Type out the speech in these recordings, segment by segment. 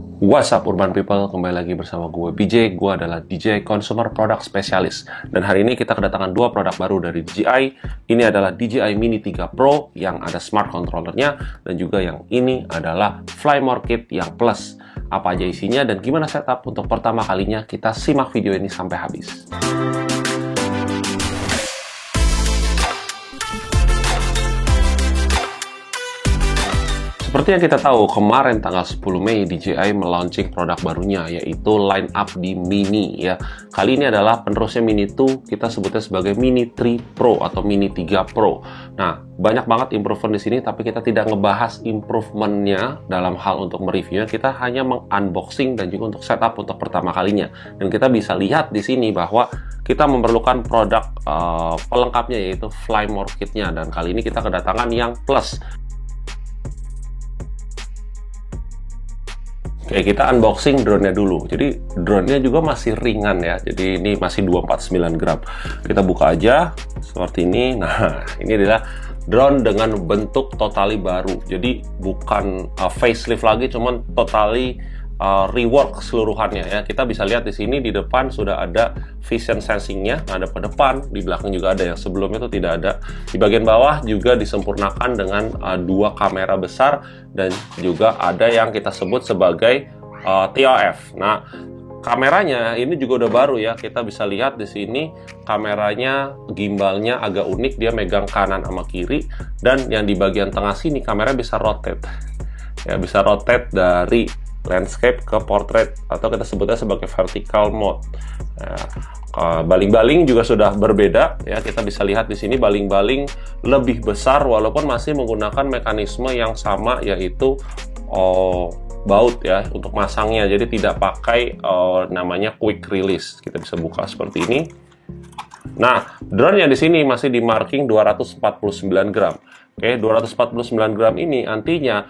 What's up Urban People, kembali lagi bersama gue BJ. Gue adalah DJ Consumer Product Specialist. Dan hari ini kita kedatangan dua produk baru dari DJI. Ini adalah DJI Mini 3 Pro yang ada smart controllernya, dan juga yang ini adalah Flymore Kit yang plus. Apa aja isinya dan gimana setup untuk pertama kalinya, kita simak video ini sampai habis. Seperti yang kita tahu, kemarin tanggal 10 Mei DJI melaunching produk barunya, yaitu line up di Mini ya. Kali ini adalah penerusnya Mini 2, kita sebutnya sebagai Mini 3 Pro atau Mini 3 Pro. Nah, banyak banget improvement di sini, tapi kita tidak ngebahas improvementnya dalam hal untuk mereviewnya. Kita hanya mengunboxing dan juga untuk setup untuk pertama kalinya. Dan kita bisa lihat di sini bahwa kita memerlukan produk pelengkapnya, yaitu Flymore Kit-nya. Dan kali ini kita kedatangan yang plus. Oke, kita unboxing drone-nya dulu. Jadi drone-nya juga masih ringan ya. Jadi ini masih 249 gram. Kita buka aja seperti ini. Nah, ini adalah drone dengan bentuk totally baru. Jadi bukan facelift lagi, cuman totally rework keseluruhannya ya. Kita bisa lihat di sini di depan sudah ada vision sensing-nya, ada ke depan, di belakang juga ada, yang sebelumnya itu tidak ada. Di bagian bawah juga disempurnakan dengan dua kamera besar, dan juga ada yang kita sebut sebagai TOF. Nah, kameranya ini juga udah baru ya. Kita bisa lihat di sini kameranya, gimbalnya agak unik, dia megang kanan sama kiri, dan yang di bagian tengah sini kamera bisa rotate. Ya, bisa rotate dari landscape ke portrait, atau kita sebutnya sebagai vertical mode. Nah, baling-baling juga sudah berbeda ya. Kita bisa lihat di sini baling-baling lebih besar walaupun masih menggunakan mekanisme yang sama, yaitu baut ya untuk masangnya. Jadi tidak pakai namanya quick release. Kita bisa buka seperti ini. Nah, drone yang di sini masih di marking 249 gram. Oke, 249 gram ini artinya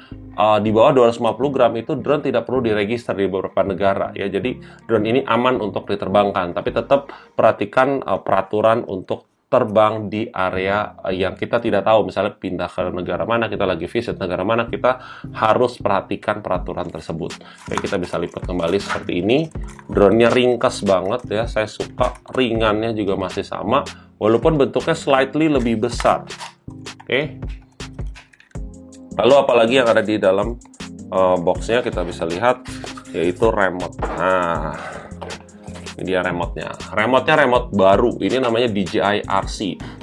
di bawah 250 gram itu drone tidak perlu diregister di beberapa negara ya. Jadi drone ini aman untuk diterbangkan, tapi tetap perhatikan peraturan untuk terbang di area yang kita tidak tahu. Misalnya pindah ke negara mana, kita lagi visit negara mana, kita harus perhatikan peraturan tersebut. Oke, kita bisa lipat kembali seperti ini. Drone-nya ringkas banget ya, saya suka. Ringannya juga masih sama, walaupun bentuknya slightly lebih besar. Oke. Lalu apalagi yang ada di dalam boxnya, kita bisa lihat, yaitu remote. Nah, ini dia remote-nya. Remote-nya remote baru. Ini namanya DJI RC.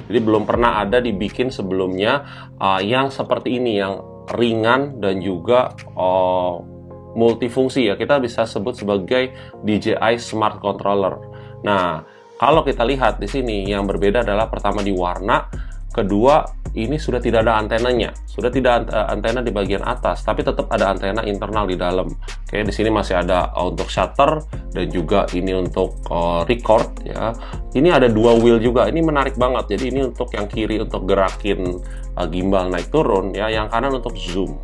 Jadi belum pernah ada dibikin sebelumnya yang seperti ini, yang ringan dan juga multifungsi ya. Kita bisa sebut sebagai DJI Smart Controller. Nah, kalau kita lihat di sini yang berbeda adalah pertama di warna, kedua ini sudah tidak ada antenanya, sudah tidak antena di bagian atas, tapi tetap ada antena internal di dalam. Oke, di sini masih ada untuk shutter dan juga ini untuk record ya. Ini ada dua wheel juga, ini menarik banget. Jadi ini untuk yang kiri untuk gerakin gimbal naik turun ya, yang kanan untuk zoom.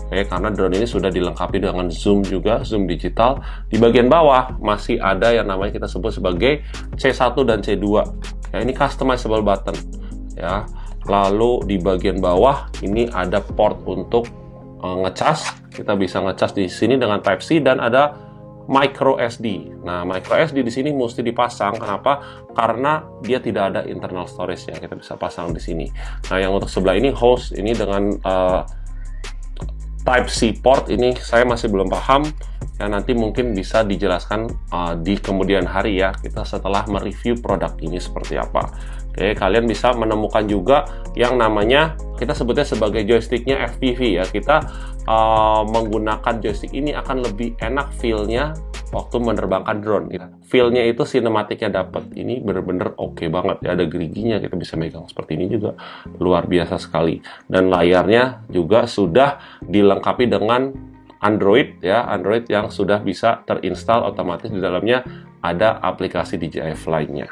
Oke, karena drone ini sudah dilengkapi dengan zoom juga, zoom digital. Di bagian bawah masih ada yang namanya kita sebut sebagai C1 dan C2. Ya, ini customizable button ya. Lalu di bagian bawah ini ada port untuk ngecas. Kita bisa ngecas di sini dengan Type-C, dan ada micro SD. Nah, micro SD di sini mesti dipasang. Kenapa? Karena dia tidak ada internal storage-nya. Kita bisa pasang di sini. Nah, yang untuk sebelah ini host ini dengan Type-C port, ini saya masih belum paham. Ya, nanti mungkin bisa dijelaskan di kemudian hari ya, kita setelah mereview produk ini seperti apa. Oke, kalian bisa menemukan juga yang namanya, kita sebutnya sebagai joysticknya FPV ya. Kita menggunakan joystick ini akan lebih enak feel-nya waktu menerbangkan drone. Feel-nya itu sinematiknya dapat. Ini bener-bener oke banget ya. Ada geriginya, kita bisa megang seperti ini juga. Luar biasa sekali. Dan layarnya juga sudah dilengkapi dengan Android ya, Android yang sudah bisa terinstall otomatis. Di dalamnya ada aplikasi DJI Fly-nya.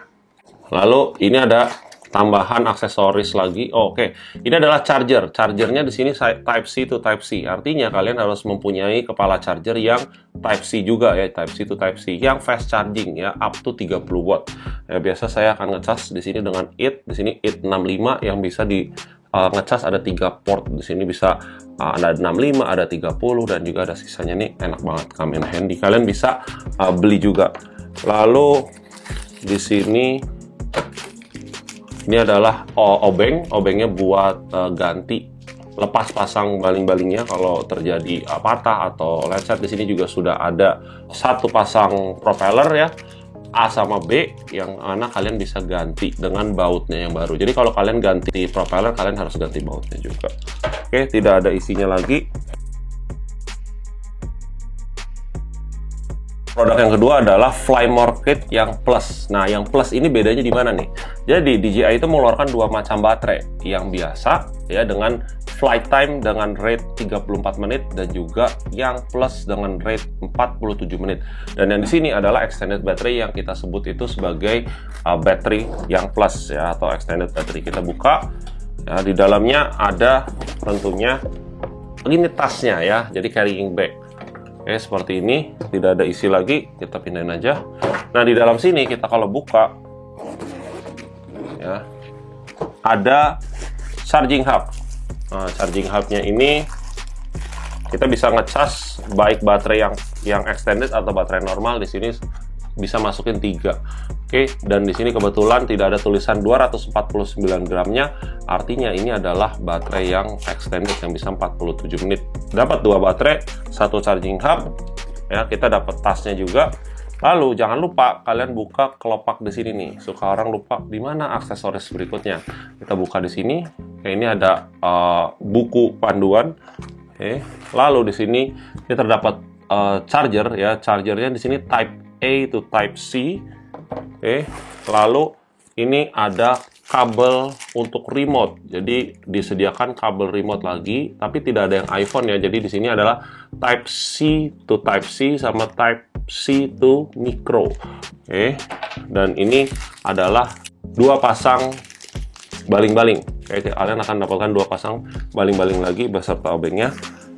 Lalu ini ada tambahan aksesoris lagi. Oke. Ini adalah charger. Chargernya di sini Type-C to Type-C. Artinya kalian harus mempunyai kepala charger yang Type-C juga ya, Type-C to Type-C, yang fast charging ya, up to 30 watt. Ya, biasa saya akan ngecas di sini dengan di sini IT 65 yang bisa di ngecas ada 3 port di sini, bisa ada 65, ada 30, dan juga ada sisanya nih. Enak banget, come in handy. Kalian bisa beli juga. Lalu di sini ini adalah obengnya buat ganti lepas pasang baling-balingnya kalau terjadi patah atau lecet. Di sini juga sudah ada satu pasang propeller ya, A sama B, yang mana kalian bisa ganti dengan bautnya yang baru. Jadi kalau kalian ganti propeller, kalian harus ganti bautnya juga. Oke, tidak ada isinya lagi. Produk yang kedua adalah Flymore Kit yang plus. Nah, yang plus ini bedanya di mana nih? Jadi DJI itu mengeluarkan dua macam baterai, yang biasa ya dengan flight time dengan rate 34 menit, dan juga yang plus dengan rate 47 menit. Dan yang di sini adalah extended battery yang kita sebut itu sebagai battery yang plus ya, atau extended battery. Kita buka ya, di dalamnya ada tentunya ini tasnya ya, jadi carrying bag. Oke, seperti ini, tidak ada isi lagi, kita pindahin aja. Nah, di dalam sini kita kalau buka ya, ada charging hub. Nah, charging hubnya ini kita bisa ngecas baik baterai yang extended atau baterai normal. Di sini bisa masukin 3. Oke, dan di sini kebetulan tidak ada tulisan 249 gramnya, artinya ini adalah baterai yang extended yang bisa 47 menit. Dapat 2 baterai, 1 charging hub, ya, kita dapat tasnya juga. Lalu jangan lupa kalian buka kelopak di sini nih. Suka orang lupa di mana aksesoris berikutnya. Kita buka di sini. Oke, ini ada buku panduan. Oke, lalu di sini kita dapat charger ya. Chargernya di sini Type A to Type C. Oke, lalu ini ada kabel untuk remote. Jadi disediakan kabel remote lagi, tapi tidak ada yang iPhone ya. Jadi di sini adalah Type C to Type C sama Type C to Micro. Oke, dan ini adalah 2 pasang baling-baling. Oke, kalian akan dapatkan 2 pasang baling-baling lagi beserta obengnya.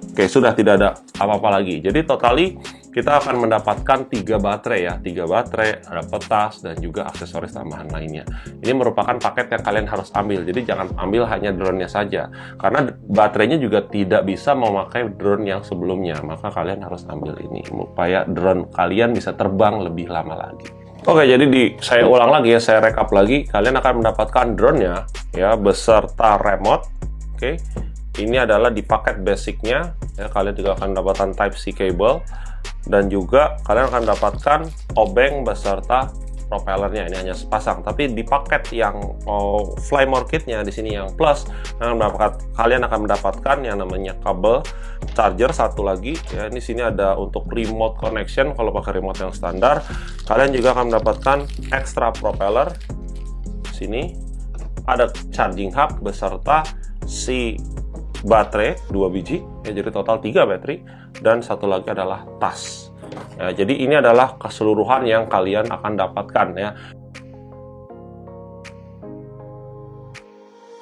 Oke, sudah tidak ada apa-apa lagi. Jadi totali kita akan mendapatkan 3 baterai ya, 3 baterai, ada petas, dan juga aksesoris tambahan lainnya. Ini merupakan paket yang kalian harus ambil, jadi jangan ambil hanya drone-nya saja, karena baterainya juga tidak bisa memakai drone yang sebelumnya, maka kalian harus ambil ini, supaya drone kalian bisa terbang lebih lama lagi. Oke, jadi saya ulang lagi ya, saya rekap lagi, kalian akan mendapatkan drone-nya ya, beserta remote. Oke, ini adalah di paket basic-nya, ya, kalian juga akan mendapatkan Type-C cable, dan juga kalian akan dapatkan obeng beserta propellernya. Ini hanya sepasang, tapi di paket yang Flymore Kit-nya di sini yang plus, kalian akan mendapatkan yang namanya kabel charger satu lagi ya. Ini sini ada untuk remote connection kalau pakai remote yang standar. Kalian juga akan mendapatkan extra propeller. Sini ada charging hub beserta si baterai 2 biji ya, jadi total 3 baterai, dan satu lagi adalah tas ya. Jadi ini adalah keseluruhan yang kalian akan dapatkan ya.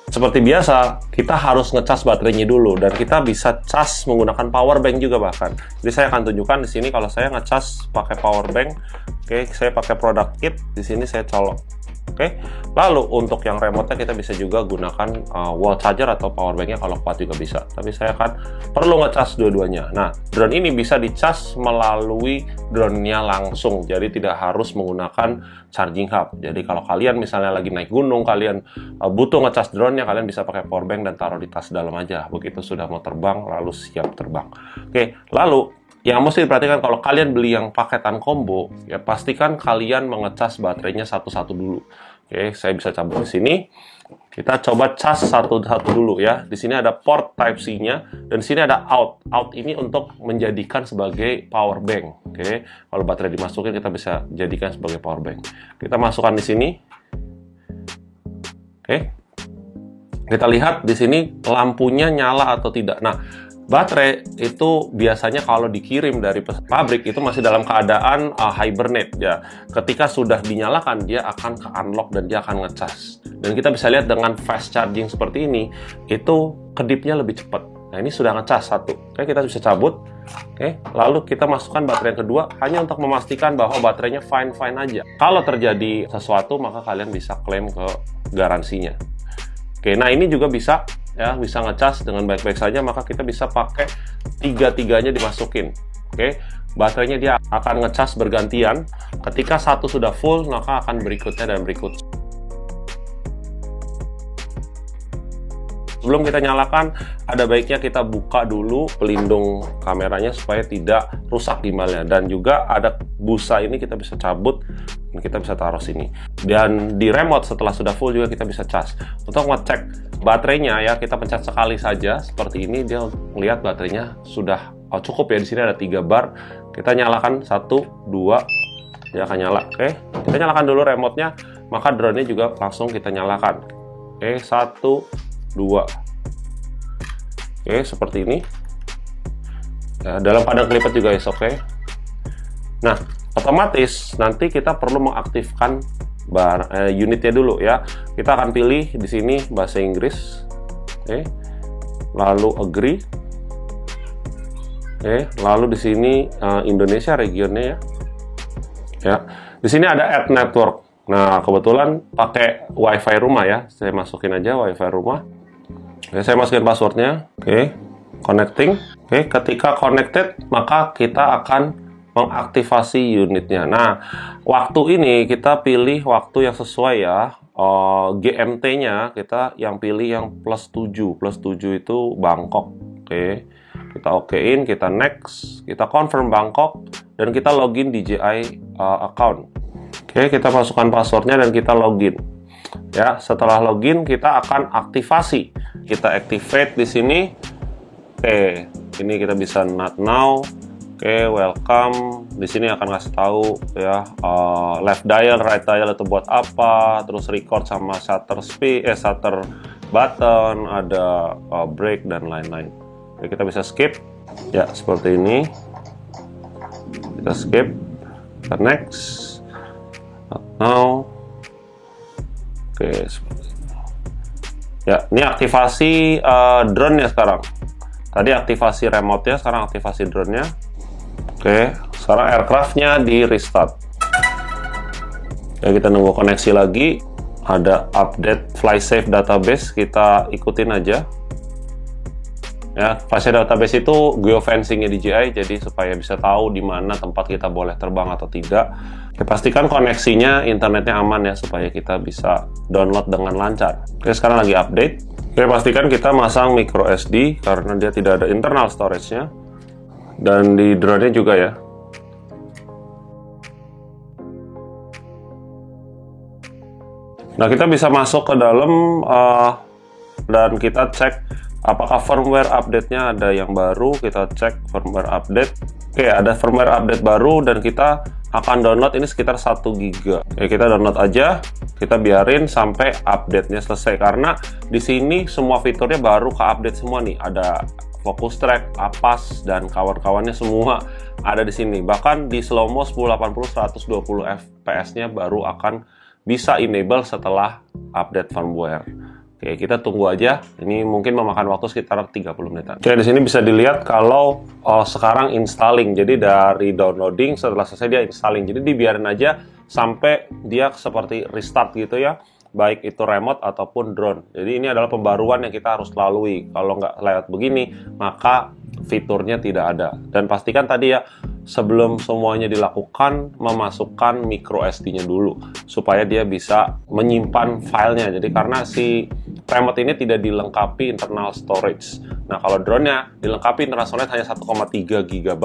Seperti biasa, kita harus ngecas baterainya dulu, dan kita bisa cas menggunakan power bank juga bahkan. Jadi saya akan tunjukkan di sini kalau saya ngecas pakai power bank. Oke, saya pakai produk kit, di sini saya colok. Oke, lalu untuk yang remote-nya kita bisa juga gunakan wall charger atau power bank-nya kalau kuat juga bisa. Tapi saya akan perlu ngecas dua-duanya. Nah, drone ini bisa dicas melalui drone-nya langsung, jadi tidak harus menggunakan charging hub. Jadi kalau kalian misalnya lagi naik gunung, kalian butuh ngecas drone-nya, kalian bisa pakai power bank dan taruh di tas dalam aja. Begitu sudah mau terbang, lalu siap terbang. Oke, lalu yang mesti diperhatikan kalau kalian beli yang paketan combo, ya pastikan kalian mengecas baterainya satu-satu dulu. Oke, saya bisa cabut di sini. Kita coba cas satu-satu dulu ya. Di sini ada port Type-C-nya, dan di sini ada out. Out ini untuk menjadikan sebagai power bank. Oke, kalau baterai dimasukin kita bisa jadikan sebagai power bank. Kita masukkan di sini. Oke, kita lihat di sini lampunya nyala atau tidak. Nah, baterai itu biasanya kalau dikirim dari pabrik itu masih dalam keadaan hibernate ya. Ketika sudah dinyalakan, dia akan ke-unlock dan dia akan ngecas. Dan kita bisa lihat dengan fast charging seperti ini, itu kedipnya lebih cepat. Nah, ini sudah ngecas satu. Oke, kita bisa cabut. Oke, lalu kita masukkan baterai yang kedua hanya untuk memastikan bahwa baterainya fine-fine aja. Kalau terjadi sesuatu, maka kalian bisa klaim ke garansinya. Oke, nah ini juga bisa ya bisa ngecas dengan baik-baik saja, maka kita bisa pakai tiga-tiganya dimasukin. Oke, baterainya dia akan ngecas bergantian. Ketika satu sudah full, maka akan berikutnya dan berikutnya. Sebelum kita nyalakan, ada baiknya kita buka dulu pelindung kameranya supaya tidak rusak gimbalnya. Dan juga ada busa ini kita bisa cabut, dan kita bisa taruh sini. Dan di remote setelah sudah full juga kita bisa cas. Untuk ngecek baterainya ya, kita pencet sekali saja seperti ini, dia melihat baterainya sudah cukup ya. Di sini ada 3 bar. Kita nyalakan 1, 2, dia akan nyala. Oke, kita nyalakan dulu remote-nya, maka drone-nya juga langsung kita nyalakan. Oke, 1, 2. Oke, seperti ini ya, dalam padang kelipet juga oke. Nah, otomatis nanti kita perlu mengaktifkan unitnya dulu ya. Kita akan pilih di sini bahasa Inggris. Oke, lalu agree. Oke, lalu di sini Indonesia regionnya ya. Ya, di sini ada add network. Nah, kebetulan pakai WiFi rumah ya. Saya masukin aja WiFi rumah. Oke, saya masukin passwordnya. Oke, connecting. Oke, ketika connected, maka kita akan mengaktifasi unitnya. Nah, waktu ini kita pilih waktu yang sesuai ya. GMT-nya kita yang pilih yang +7. +7 itu Bangkok. Oke, kita okein, kita next, kita confirm Bangkok, dan kita login DJI account. Oke, kita masukkan passwordnya dan kita login. Ya, setelah login kita akan aktivasi. Kita activate di sini. Oke, ini kita bisa not now. Oke, welcome. Di sini akan kasih tahu ya left dial, right dial itu buat apa, terus record sama shutter speed, shutter button, ada break dan lain-lain. Oke, kita bisa skip. Ya, seperti ini. Kita skip. Kita next. Not now. Oke, seperti ini. Ya, ini aktivasi drone-nya sekarang. Tadi aktivasi remote-nya, sekarang aktivasi drone-nya. Oke, sekarang aircraft-nya di restart. Ya, kita nunggu koneksi lagi. Ada update FlySafe database, kita ikutin aja. Ya, FlySafe database itu geofencing-nya DJI, jadi supaya bisa tahu di mana tempat kita boleh terbang atau tidak. Oke, pastikan koneksinya, internetnya aman ya, supaya kita bisa download dengan lancar. Oke, sekarang lagi update. Oke, pastikan kita masang micro SD, karena dia tidak ada internal storage-nya. Dan di drone-nya juga ya. Nah, kita bisa masuk ke dalam dan kita cek apakah firmware update-nya ada yang baru. Kita cek firmware update. Oke, ada firmware update baru dan kita akan download ini sekitar 1 GB. Oke, kita download aja. Kita biarin sampai update-nya selesai karena di sini semua fiturnya baru ke-update semua nih. Ada focus track, APAS dan kawan-kawannya semua ada di sini. Bahkan di slow-mo 1080 120 fps-nya baru akan bisa enable setelah update firmware. Oke, kita tunggu aja. Ini mungkin memakan waktu sekitar 30 menitan. Oke, di sini bisa dilihat kalau sekarang installing. Jadi dari downloading, setelah selesai dia installing. Jadi dibiarin aja sampai dia seperti restart gitu ya. Baik itu remote ataupun drone. Jadi ini adalah pembaruan yang kita harus lalui. Kalau nggak lewat begini, maka fiturnya tidak ada. Dan pastikan tadi ya, sebelum semuanya dilakukan, memasukkan micro SD-nya dulu supaya dia bisa menyimpan filenya. Jadi karena si remote ini tidak dilengkapi internal storage. Nah, kalau drone-nya dilengkapi internal storage hanya 1,3 GB,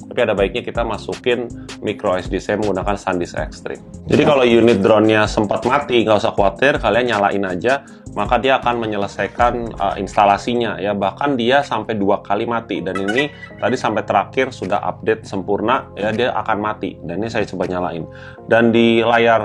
tapi ada baiknya kita masukin micro SD. Saya menggunakan SanDisk Extreme. Jadi kalau unit drone-nya sempat mati, nggak usah khawatir, kalian nyalain aja, maka dia akan menyelesaikan instalasinya ya. Bahkan dia sampai 2 kali mati, dan ini tadi sampai terakhir sudah update sempurna ya, dia akan mati. Dan ini saya coba nyalain. Dan di layar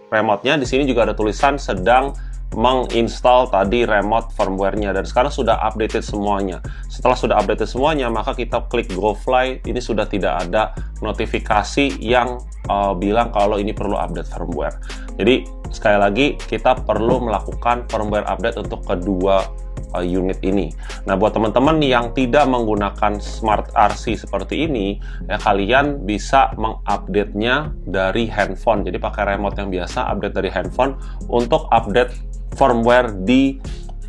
remote-nya di sini juga ada tulisan sedang menginstal tadi remote firmware-nya, dan sekarang sudah updated semuanya. Setelah sudah updated semuanya, maka kita klik Go Fly. Ini sudah tidak ada notifikasi yang bilang kalau ini perlu update firmware. Jadi sekali lagi kita perlu melakukan firmware update untuk kedua unit ini. Nah, buat teman-teman yang tidak menggunakan Smart RC seperti ini, ya kalian bisa mengupdate-nya dari handphone. Jadi pakai remote yang biasa, update dari handphone untuk update firmware di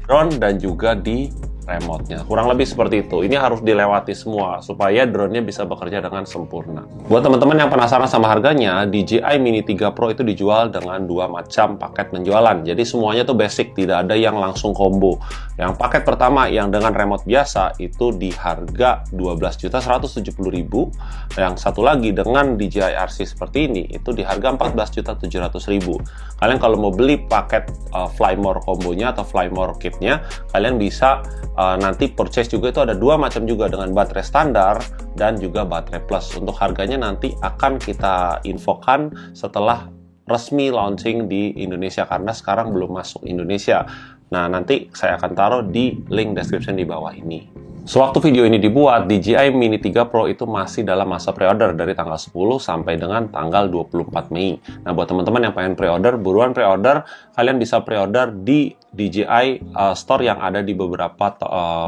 drone dan juga di remote-nya. Kurang lebih seperti itu. Ini harus dilewati semua supaya drone-nya bisa bekerja dengan sempurna. Buat teman-teman yang penasaran sama harganya, DJI Mini 3 Pro itu dijual dengan 2 macam paket penjualan. Jadi semuanya tuh basic, tidak ada yang langsung combo. Yang paket pertama yang dengan remote biasa itu di harga 12.170.000. Yang satu lagi dengan DJI RC seperti ini itu di harga 14.700.000. Kalian kalau mau beli paket Fly More combonya atau Fly More kitnya, kalian bisa nanti purchase juga itu ada 2 macam juga dengan baterai standar dan juga baterai plus. Untuk harganya nanti akan kita infokan setelah resmi launching di Indonesia karena sekarang belum masuk Indonesia. Nah, nanti saya akan taruh di link description di bawah ini. Sewaktu video ini dibuat, DJI Mini 3 Pro itu masih dalam masa pre-order dari tanggal 10 sampai dengan tanggal 24 Mei. Nah, buat teman-teman yang pengen pre-order, buruan pre-order. Kalian bisa pre-order di DJI Store yang ada di beberapa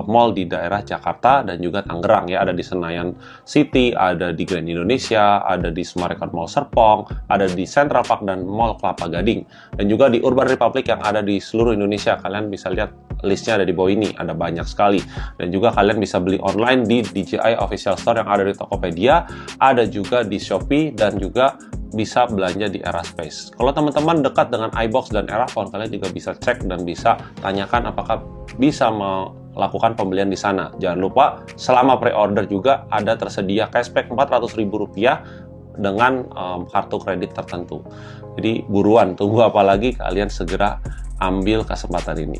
mall di daerah Jakarta dan juga Tangerang ya. Ada di Senayan City, ada di Grand Indonesia, ada di Summarecon Mall Serpong, ada di Central Park dan Mall Kelapa Gading. Dan juga di Urban Republic yang ada di seluruh Indonesia. Kalian bisa lihat listnya ada di bawah ini, ada banyak sekali. Dan juga kalian bisa beli online di DJI Official Store yang ada di Tokopedia, ada juga di Shopee, dan juga bisa belanja di Eraspace. Kalau teman-teman dekat dengan iBox dan Erafone, kalian juga bisa cek dan bisa tanyakan apakah bisa melakukan pembelian di sana. Jangan lupa, selama pre-order juga ada tersedia cashback Rp400.000 dengan kartu kredit tertentu. Jadi buruan, tunggu apa lagi, kalian segera ambil kesempatan ini.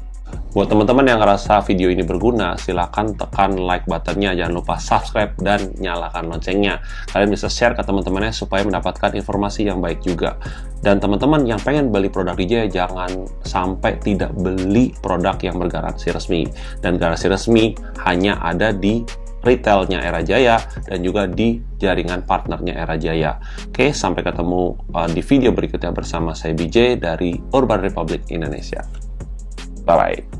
Buat teman-teman yang ngerasa video ini berguna, silahkan tekan like buttonnya, jangan lupa subscribe dan nyalakan loncengnya. Kalian bisa share ke teman-temannya supaya mendapatkan informasi yang baik juga. Dan teman-teman yang pengen beli produk DJI, jangan sampai tidak beli produk yang bergaransi resmi. Dan garansi resmi hanya ada di retailnya Era Jaya dan juga di jaringan partnernya Era Jaya. Oke, sampai ketemu di video berikutnya bersama saya BJ dari Urban Republic Indonesia. Bye-bye.